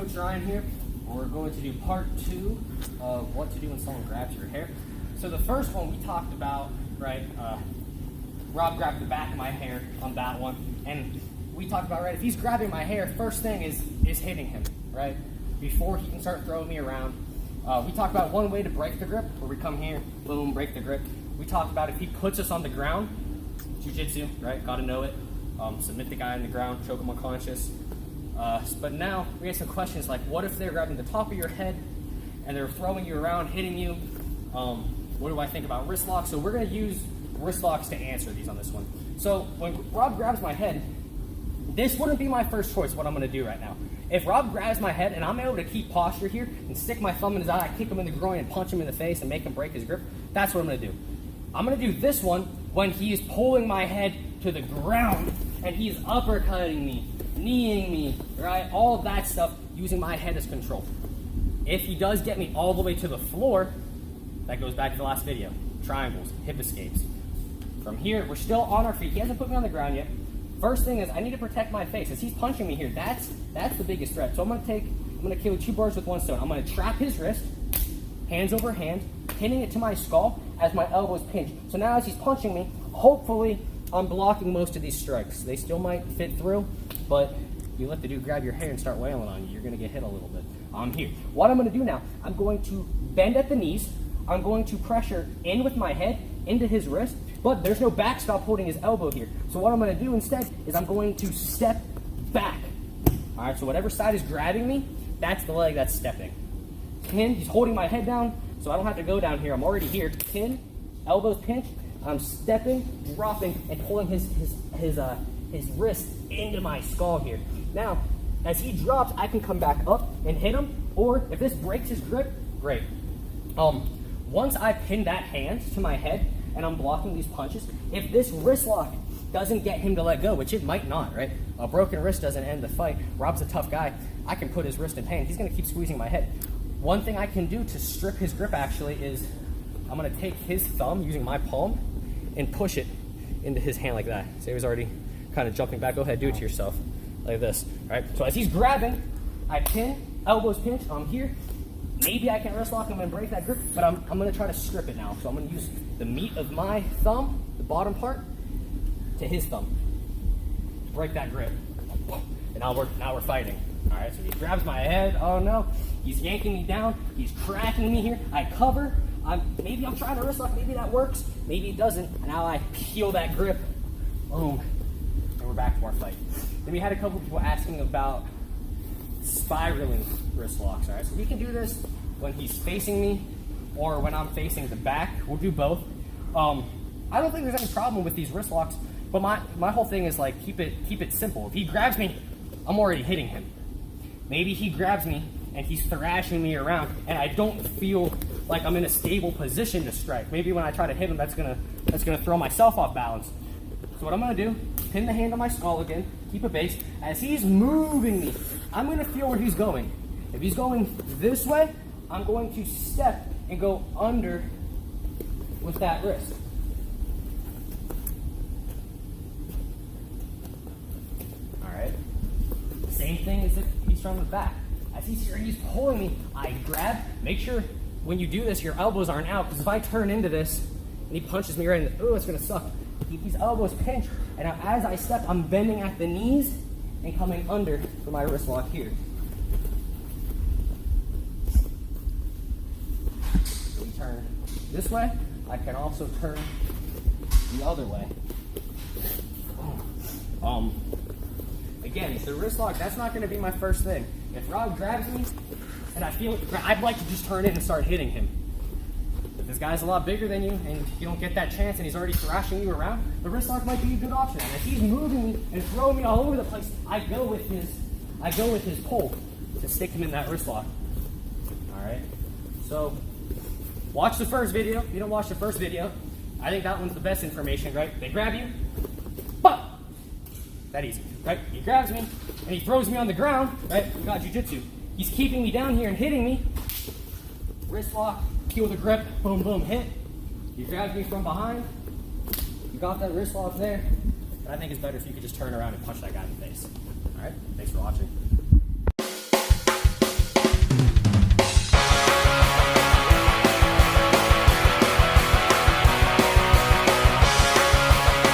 Coach Ryan here. We're going to do part 2 of what to do when someone grabs your hair. So the first one we talked about, right, Rob grabbed the back of my hair on that one, and we talked about, right, if he's grabbing my hair, first thing is hitting him, right, before he can start throwing me around. We talked about one way to break the grip, where we come here, boom, break the grip. We talked about if he puts us on the ground, jiu-jitsu, right, gotta know it, submit the guy on the ground, choke him unconscious. But now we have some questions like, what if they're grabbing the top of your head and they're throwing you around, hitting you? What do I think about wrist locks? So we're going to use wrist locks to answer these on this one. So when Rob grabs my head, this wouldn't be my first choice, what I'm going to do right now. If Rob grabs my head and I'm able to keep posture here and stick my thumb in his eye, kick him in the groin and punch him in the face and make him break his grip, that's what I'm going to do. I'm going to do this one when he's pulling my head to the ground and he's uppercutting me, kneeing me, right? All of that stuff using my head as control. If he does get me all the way to the floor, that goes back to the last video. Triangles, hip escapes. From here, we're still on our feet. He hasn't put me on the ground yet. First thing is I need to protect my face. As he's punching me here, that's the biggest threat. So I'm gonna kill 2 birds with 1 stone. I'm gonna trap his wrist, hands over hand, pinning it to my skull as my elbows pinch. So now as he's punching me, hopefully I'm blocking most of these strikes. They still might fit through, but you let the dude grab your hair and start wailing on you, you're gonna get hit a little bit. I'm here. What I'm gonna do now, I'm going to bend at the knees. I'm going to pressure in with my head into his wrist, but there's no backstop holding his elbow here. So what I'm gonna do instead is I'm going to step back. All right, so whatever side is grabbing me, that's the leg that's stepping. Pin, he's holding my head down, so I don't have to go down here. I'm already here. Pin, elbows pinch. I'm stepping, dropping, and pulling his wrist into my skull here. Now, as he drops, I can come back up and hit him, or if this breaks his grip, great. Once I pin that hand to my head and I'm blocking these punches, if this wrist lock doesn't get him to let go, which it might not, right? A broken wrist doesn't end the fight. Rob's a tough guy. I can put his wrist in pain. He's gonna keep squeezing my head. One thing I can do to strip his grip actually is I'm gonna take his thumb using my palm and push it into his hand like that. So he was already kind of jumping back. Go ahead, do it to yourself like this, all right? So as he's grabbing, I pin, elbows pinch, I'm here. Maybe I can wrist lock him and break that grip, but I'm gonna try to strip it now. So I'm gonna use the meat of my thumb, the bottom part, to his thumb to break that grip. And now we're fighting. All right, so he grabs my head, oh no. He's yanking me down, he's cracking me here. I cover, maybe I'm trying to wrist lock, maybe that works, maybe it doesn't. Now I peel that grip, boom, and we're back to our fight. Then we had a couple people asking about spiraling wrist locks, all right? So we can do this when he's facing me or when I'm facing the back. We'll do both. I don't think there's any problem with these wrist locks, but my whole thing is like, keep it simple. If he grabs me, I'm already hitting him. Maybe he grabs me and he's thrashing me around and I don't feel like I'm in a stable position to strike. Maybe when I try to hit him, that's gonna throw myself off balance. So what I'm gonna do, pin the hand on my skull again, keep a base. As he's moving me, I'm gonna feel where he's going. If he's going this way, I'm going to step and go under with that wrist. All right. Same thing as if he's from the back. As he's pulling me, I grab. Make sure when you do this, your elbows aren't out, because if I turn into this and he punches me right in the, oh, it's gonna suck. Keep these elbows pinched, and now as I step, I'm bending at the knees and coming under for my wrist lock here. So we turn this way. I can also turn the other way. Again, the wrist lock, that's not going to be my first thing. If Rob grabs me and I feel it, I'd like to just turn in and start hitting him. If this guy's a lot bigger than you and you don't get that chance and he's already thrashing you around, the wrist lock might be a good option. And if he's moving me and throwing me all over the place, I go with his pull to stick him in that wrist lock. All right. So watch the first video. If you don't watch the first video, I think that one's the best information, right? They grab you, but that easy, right? He grabs me and he throws me on the ground, right? We got jiu-jitsu. He's keeping me down here and hitting me. Wrist lock, peel the grip, boom, boom, hit. He grabs me from behind. You got that wrist lock there. And I think it's better if you could just turn around and punch that guy in the face. All right, thanks for watching.